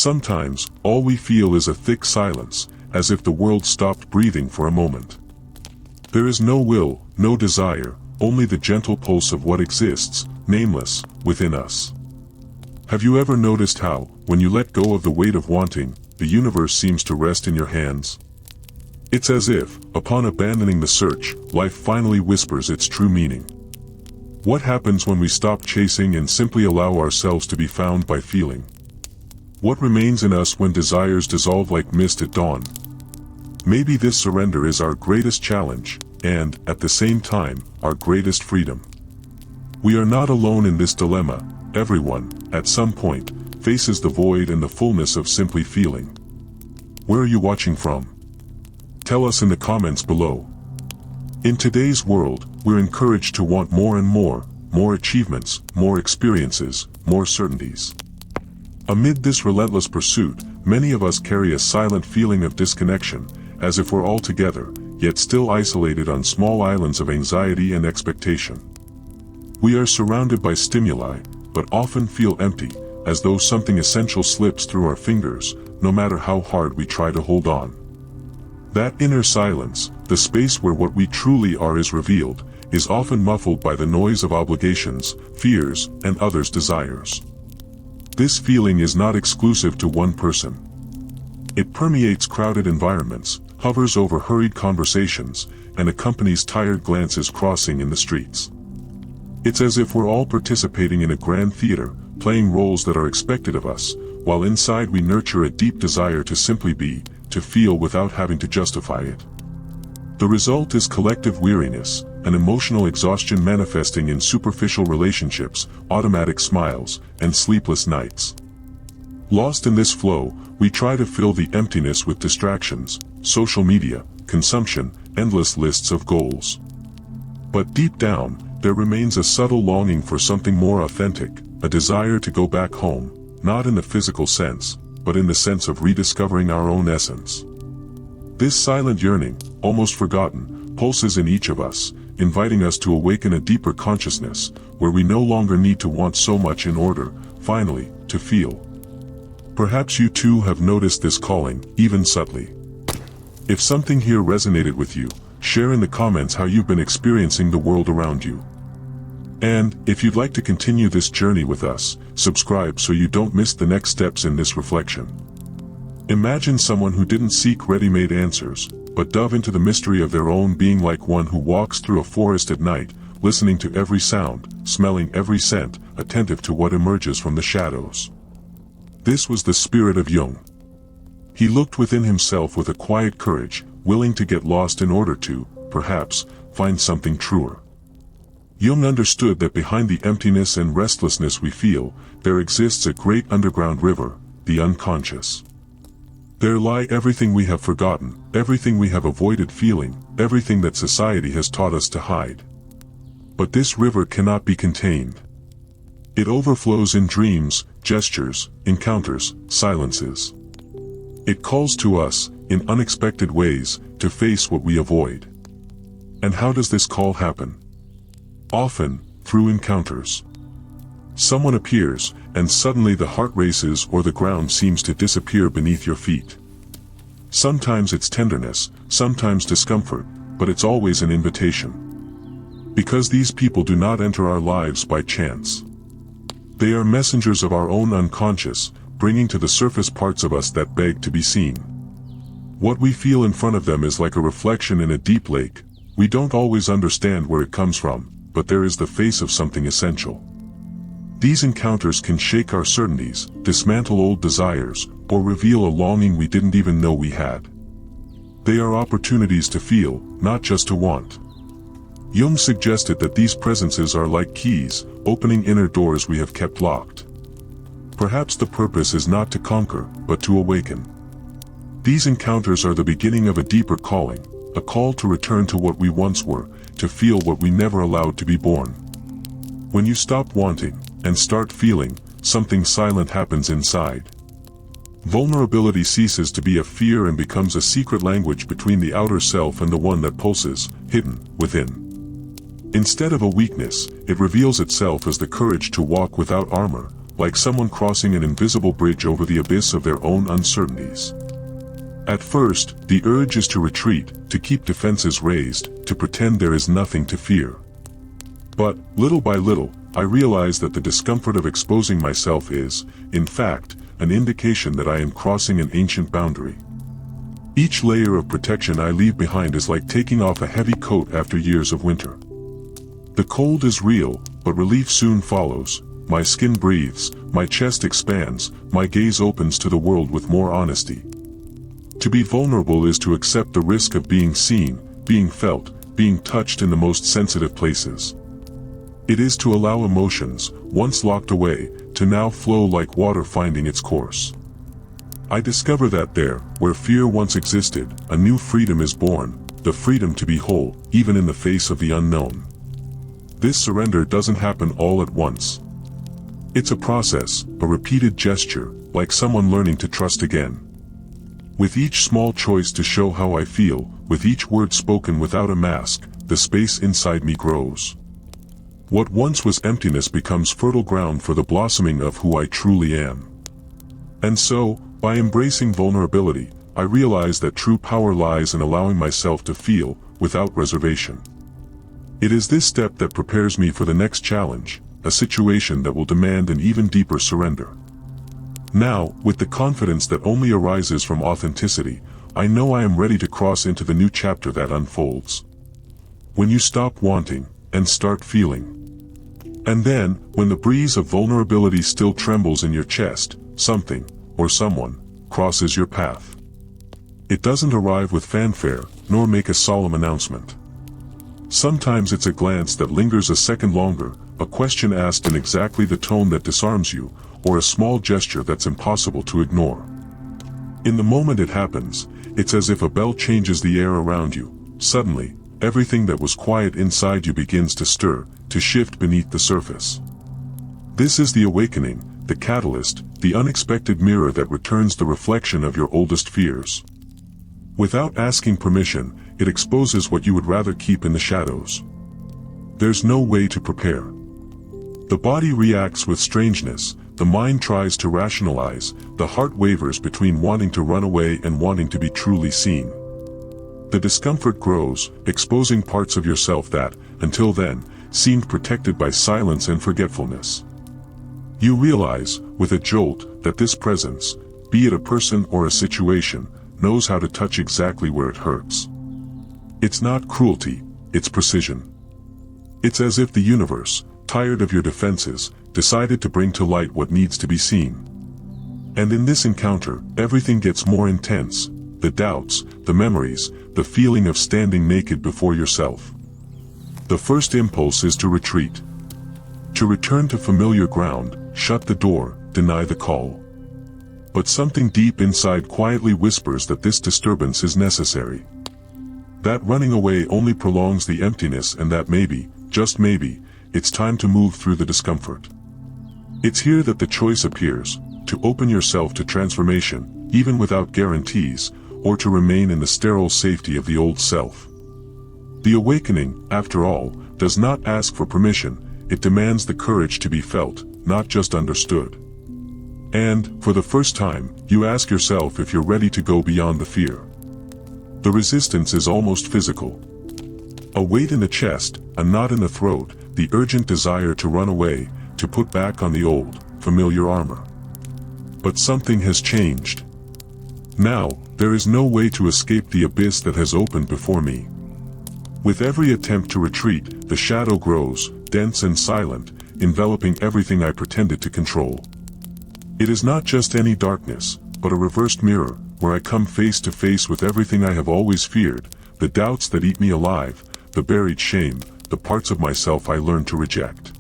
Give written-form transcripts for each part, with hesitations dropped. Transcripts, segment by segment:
Sometimes, all we feel is a thick silence, as if the world stopped breathing for a moment. There is no will, no desire, only the gentle pulse of what exists, nameless, within us. Have you ever noticed how, when you let go of the weight of wanting, the universe seems to rest in your hands? It's as if, upon abandoning the search, life finally whispers its true meaning. What happens when we stop chasing and simply allow ourselves to be found by feeling? What remains in us when desires dissolve like mist at dawn? Maybe this surrender is our greatest challenge, and, at the same time, our greatest freedom. We are not alone in this dilemma. Everyone, at some point, faces the void and the fullness of simply feeling. Where are you watching from? Tell us in the comments below. In today's world, we're encouraged to want more and more achievements, more experiences, more certainties. Amid this relentless pursuit, many of us carry a silent feeling of disconnection, as if we're all together, yet still isolated on small islands of anxiety and expectation. We are surrounded by stimuli, but often feel empty, as though something essential slips through our fingers, no matter how hard we try to hold on. That inner silence, the space where what we truly are is revealed, is often muffled by the noise of obligations, fears, and others' desires. This feeling is not exclusive to one person. It permeates crowded environments, hovers over hurried conversations, and accompanies tired glances crossing in the streets. It's as if we're all participating in a grand theater, playing roles that are expected of us, while inside we nurture a deep desire to simply be, to feel without having to justify it. The result is collective weariness, an emotional exhaustion manifesting in superficial relationships, automatic smiles, and sleepless nights. Lost in this flow, we try to fill the emptiness with distractions, social media, consumption, endless lists of goals. But deep down, there remains a subtle longing for something more authentic, a desire to go back home, not in the physical sense, but in the sense of rediscovering our own essence. This silent yearning, almost forgotten, pulses in each of us, inviting us to awaken a deeper consciousness, where we no longer need to want so much in order, finally, to feel. Perhaps you too have noticed this calling, even subtly. If something here resonated with you, share in the comments how you've been experiencing the world around you. And, if you'd like to continue this journey with us, subscribe so you don't miss the next steps in this reflection. Imagine someone who didn't seek ready-made answers, but dove into the mystery of their own being, like one who walks through a forest at night, listening to every sound, smelling every scent, attentive to what emerges from the shadows. This was the spirit of Jung. He looked within himself with a quiet courage, willing to get lost in order to, perhaps, find something truer. Jung understood that behind the emptiness and restlessness we feel, there exists a great underground river, the unconscious. There lie everything we have forgotten, everything we have avoided feeling, everything that society has taught us to hide. But this river cannot be contained. It overflows in dreams, gestures, encounters, silences. It calls to us, in unexpected ways, to face what we avoid. And how does this call happen? Often, through encounters. Someone appears, and suddenly the heart races or the ground seems to disappear beneath your feet. Sometimes it's tenderness, sometimes discomfort, but it's always an invitation. Because these people do not enter our lives by chance. They are messengers of our own unconscious, bringing to the surface parts of us that beg to be seen. What we feel in front of them is like a reflection in a deep lake. We don't always understand where it comes from, but there is the face of something essential. These encounters can shake our certainties, dismantle old desires, or reveal a longing we didn't even know we had. They are opportunities to feel, not just to want. Jung suggested that these presences are like keys, opening inner doors we have kept locked. Perhaps the purpose is not to conquer, but to awaken. These encounters are the beginning of a deeper calling, a call to return to what we once were, to feel what we never allowed to be born. When you stop wanting, and start feeling, something silent happens inside. Vulnerability ceases to be a fear and becomes a secret language between the outer self and the one that pulses, hidden, within. Instead of a weakness, it reveals itself as the courage to walk without armor, like someone crossing an invisible bridge over the abyss of their own uncertainties. At first, the urge is to retreat, to keep defenses raised, to pretend there is nothing to fear. But, little by little, I realize that the discomfort of exposing myself is, in fact, an indication that I am crossing an ancient boundary. Each layer of protection I leave behind is like taking off a heavy coat after years of winter. The cold is real, but relief soon follows. My skin breathes, my chest expands, my gaze opens to the world with more honesty. To be vulnerable is to accept the risk of being seen, being felt, being touched in the most sensitive places. It is to allow emotions, once locked away, to now flow like water finding its course. I discover that there, where fear once existed, a new freedom is born, the freedom to be whole, even in the face of the unknown. This surrender doesn't happen all at once. It's a process, a repeated gesture, like someone learning to trust again. With each small choice to show how I feel, with each word spoken without a mask, the space inside me grows. What once was emptiness becomes fertile ground for the blossoming of who I truly am. And so, by embracing vulnerability, I realize that true power lies in allowing myself to feel, without reservation. It is this step that prepares me for the next challenge, a situation that will demand an even deeper surrender. Now, with the confidence that only arises from authenticity, I know I am ready to cross into the new chapter that unfolds. When you stop wanting, and start feeling. And then, when the breeze of vulnerability still trembles in your chest, something, or someone, crosses your path. It doesn't arrive with fanfare, nor make a solemn announcement. Sometimes it's a glance that lingers a second longer, a question asked in exactly the tone that disarms you, or a small gesture that's impossible to ignore. In the moment it happens, it's as if a bell changes the air around you. Suddenly, everything that was quiet inside you begins to stir, to shift beneath the surface. This is the awakening, the catalyst, the unexpected mirror that returns the reflection of your oldest fears. Without asking permission, it exposes what you would rather keep in the shadows. There's no way to prepare. The body reacts with strangeness, the mind tries to rationalize, the heart wavers between wanting to run away and wanting to be truly seen. The discomfort grows, exposing parts of yourself that, until then, seemed protected by silence and forgetfulness. You realize, with a jolt, that this presence, be it a person or a situation, knows how to touch exactly where it hurts. It's not cruelty, it's precision. It's as if the universe, tired of your defenses, decided to bring to light what needs to be seen. And in this encounter, everything gets more intense, the doubts, the memories, the feeling of standing naked before yourself. The first impulse is to retreat. To return to familiar ground, shut the door, deny the call. But something deep inside quietly whispers that this disturbance is necessary. That running away only prolongs the emptiness and that maybe, just maybe, it's time to move through the discomfort. It's here that the choice appears, to open yourself to transformation, even without guarantees, or to remain in the sterile safety of the old self. The awakening, after all, does not ask for permission, it demands the courage to be felt, not just understood. And, for the first time, you ask yourself if you're ready to go beyond the fear. The resistance is almost physical. A weight in the chest, a knot in the throat, the urgent desire to run away, to put back on the old, familiar armor. But something has changed. Now, there is no way to escape the abyss that has opened before me. With every attempt to retreat, the shadow grows, dense and silent, enveloping everything I pretended to control. It is not just any darkness, but a reversed mirror, where I come face to face with everything I have always feared, the doubts that eat me alive, the buried shame, the parts of myself I learned to reject.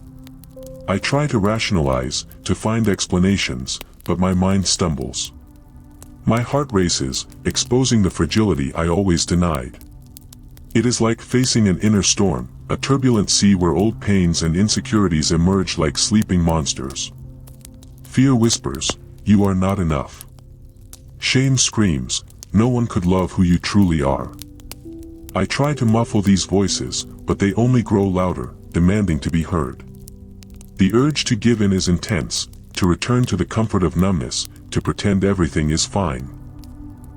I try to rationalize, to find explanations, but my mind stumbles. My heart races, exposing the fragility I always denied. It is like facing an inner storm, a turbulent sea where old pains and insecurities emerge like sleeping monsters. Fear whispers, "You are not enough." Shame screams, "No one could love who you truly are." I try to muffle these voices, but they only grow louder, demanding to be heard. The urge to give in is intense, to return to the comfort of numbness, to pretend everything is fine.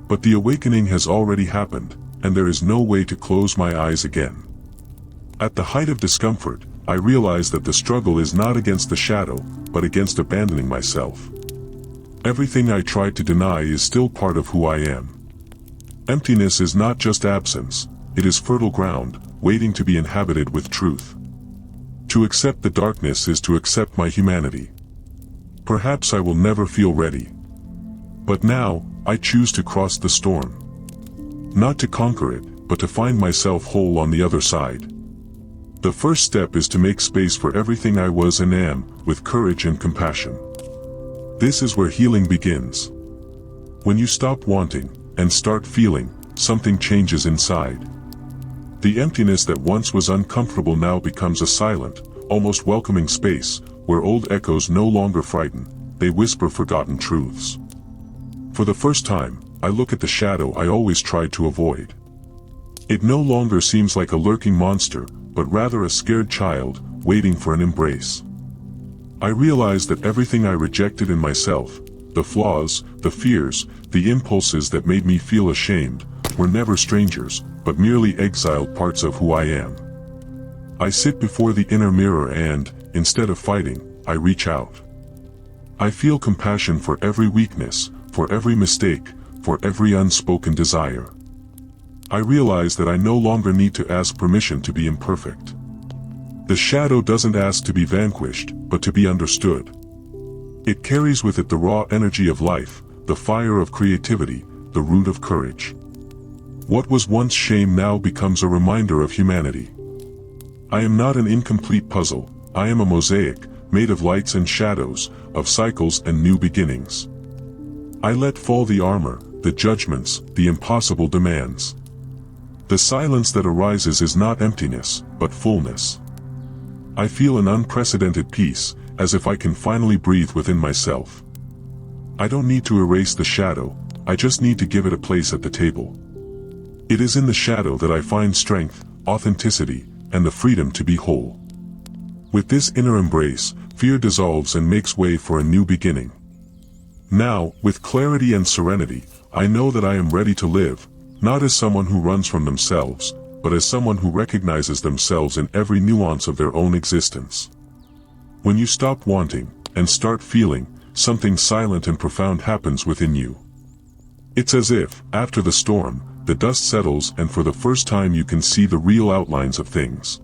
But the awakening has already happened, and there is no way to close my eyes again. At the height of discomfort, I realize that the struggle is not against the shadow, but against abandoning myself. Everything I tried to deny is still part of who I am. Emptiness is not just absence, it is fertile ground, waiting to be inhabited with truth. To accept the darkness is to accept my humanity. Perhaps I will never feel ready. But now, I choose to cross the storm. Not to conquer it, but to find myself whole on the other side. The first step is to make space for everything I was and am, with courage and compassion. This is where healing begins. When you stop wanting, and start feeling, something changes inside. The emptiness that once was uncomfortable now becomes a silent, almost welcoming space, where old echoes no longer frighten, they whisper forgotten truths. For the first time, I look at the shadow I always tried to avoid. It no longer seems like a lurking monster, but rather a scared child, waiting for an embrace. I realize that everything I rejected in myself, the flaws, the fears, the impulses that made me feel ashamed, were never strangers, but merely exiled parts of who I am. I sit before the inner mirror and, instead of fighting, I reach out. I feel compassion for every weakness, for every mistake, for every unspoken desire. I realize that I no longer need to ask permission to be imperfect. The shadow doesn't ask to be vanquished, but to be understood. It carries with it the raw energy of life, the fire of creativity, the root of courage. What was once shame now becomes a reminder of humanity. I am not an incomplete puzzle, I am a mosaic, made of lights and shadows, of cycles and new beginnings. I let fall the armor, the judgments, the impossible demands. The silence that arises is not emptiness, but fullness. I feel an unprecedented peace, as if I can finally breathe within myself. I don't need to erase the shadow, I just need to give it a place at the table. It is in the shadow that I find strength, authenticity, and the freedom to be whole. With this inner embrace, fear dissolves and makes way for a new beginning. Now, with clarity and serenity, I know that I am ready to live, not as someone who runs from themselves, but as someone who recognizes themselves in every nuance of their own existence. When you stop wanting, and start feeling, something silent and profound happens within you. It's as if, after the storm, the dust settles and for the first time you can see the real outlines of things.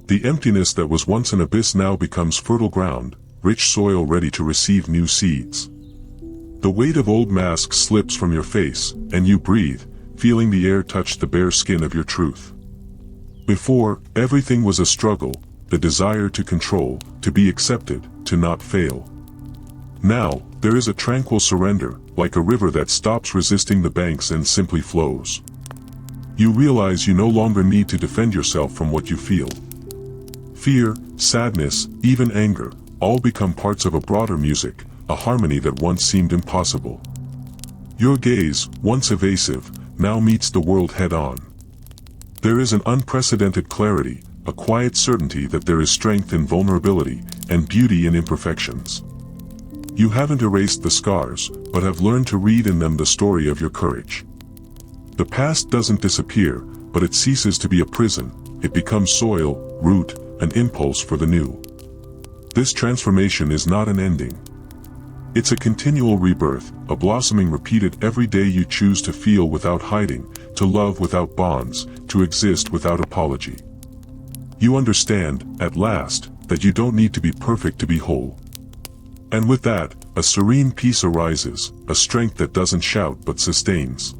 The emptiness that was once an abyss now becomes fertile ground, rich soil ready to receive new seeds. The weight of old masks slips from your face, and you breathe, feeling the air touch the bare skin of your truth. Before, everything was a struggle, the desire to control, to be accepted, to not fail. Now, there is a tranquil surrender, like a river that stops resisting the banks and simply flows. You realize you no longer need to defend yourself from what you feel. Fear, sadness, even anger, all become parts of a broader music, a harmony that once seemed impossible. Your gaze, once evasive, now meets the world head-on. There is an unprecedented clarity, a quiet certainty that there is strength in vulnerability, and beauty in imperfections. You haven't erased the scars, but have learned to read in them the story of your courage. The past doesn't disappear, but it ceases to be a prison, it becomes soil, root, an impulse for the new. This transformation is not an ending. It's a continual rebirth, a blossoming repeated every day you choose to feel without hiding, to love without bonds, to exist without apology. You understand, at last, that you don't need to be perfect to be whole. And with that, a serene peace arises, a strength that doesn't shout but sustains.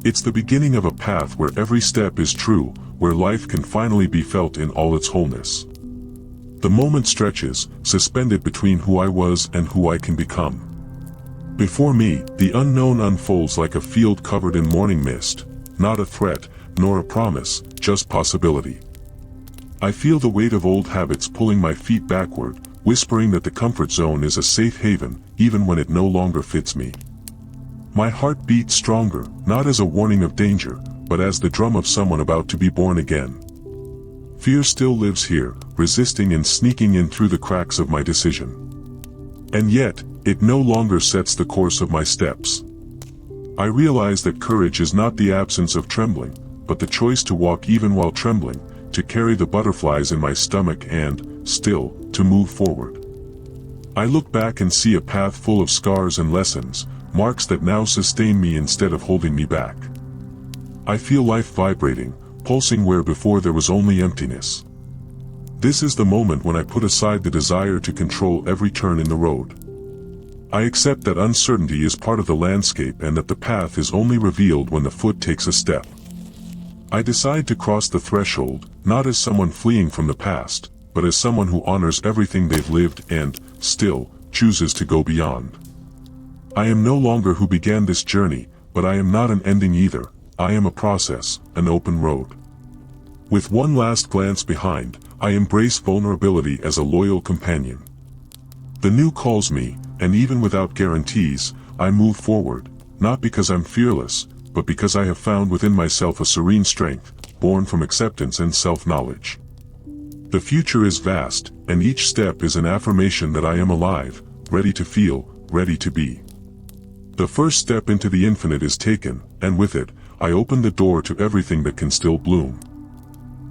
It's the beginning of a path where every step is true, where life can finally be felt in all its wholeness. The moment stretches, suspended between who I was and who I can become. Before me, the unknown unfolds like a field covered in morning mist, not a threat, nor a promise, just possibility. I feel the weight of old habits pulling my feet backward, whispering that the comfort zone is a safe haven, even when it no longer fits me. My heart beats stronger, not as a warning of danger, but as the drum of someone about to be born again. Fear still lives here, resisting and sneaking in through the cracks of my decision. And yet, it no longer sets the course of my steps. I realize that courage is not the absence of trembling, but the choice to walk even while trembling, to carry the butterflies in my stomach and, still, to move forward. I look back and see a path full of scars and lessons, marks that now sustain me instead of holding me back. I feel life vibrating, pulsing where before there was only emptiness. This is the moment when I put aside the desire to control every turn in the road. I accept that uncertainty is part of the landscape and that the path is only revealed when the foot takes a step. I decide to cross the threshold, not as someone fleeing from the past, but as someone who honors everything they've lived and, still, chooses to go beyond. I am no longer who began this journey, but I am not an ending either. I am a process, an open road. With one last glance behind, I embrace vulnerability as a loyal companion. The new calls me, and even without guarantees, I move forward, not because I'm fearless, but because I have found within myself a serene strength, born from acceptance and self-knowledge. The future is vast, and each step is an affirmation that I am alive, ready to feel, ready to be. The first step into the infinite is taken, and with it, I open the door to everything that can still bloom.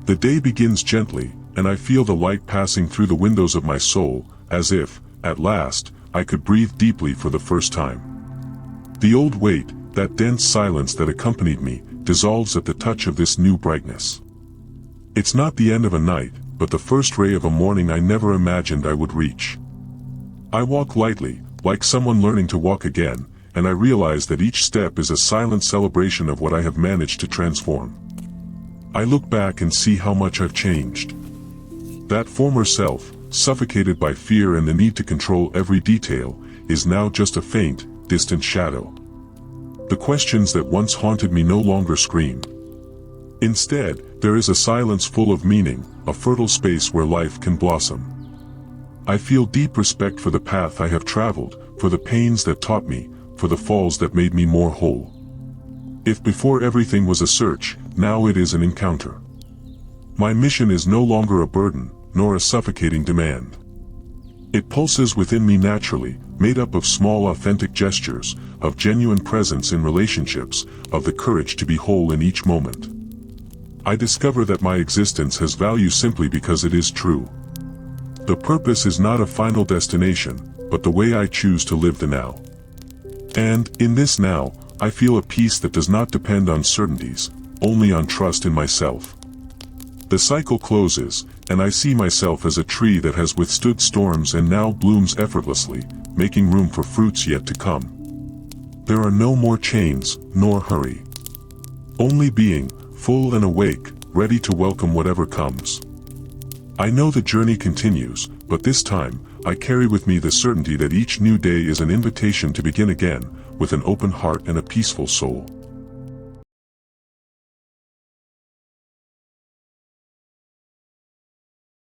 The day begins gently, and I feel the light passing through the windows of my soul, as if, at last, I could breathe deeply for the first time. The old weight, that dense silence that accompanied me, dissolves at the touch of this new brightness. It's not the end of a night, but the first ray of a morning I never imagined I would reach. I walk lightly, like someone learning to walk again, and I realize that each step is a silent celebration of what I have managed to transform. I look back and see how much I've changed. That former self, suffocated by fear and the need to control every detail, is now just a faint, distant shadow. The questions that once haunted me no longer scream. Instead, there is a silence full of meaning, a fertile space where life can blossom. I feel deep respect for the path I have traveled, for the pains that taught me, for the falls that made me more whole. If before everything was a search, now it is an encounter. My mission is no longer a burden, nor a suffocating demand. It pulses within me naturally, made up of small authentic gestures, of genuine presence in relationships, of the courage to be whole in each moment. I discover that my existence has value simply because it is true. The purpose is not a final destination, but the way I choose to live the now. And, in this now, I feel a peace that does not depend on certainties, only on trust in myself. The cycle closes, and I see myself as a tree that has withstood storms and now blooms effortlessly, making room for fruits yet to come. There are no more chains, nor hurry. Only being, full and awake, ready to welcome whatever comes. I know the journey continues, but this time, I carry with me the certainty that each new day is an invitation to begin again, with an open heart and a peaceful soul.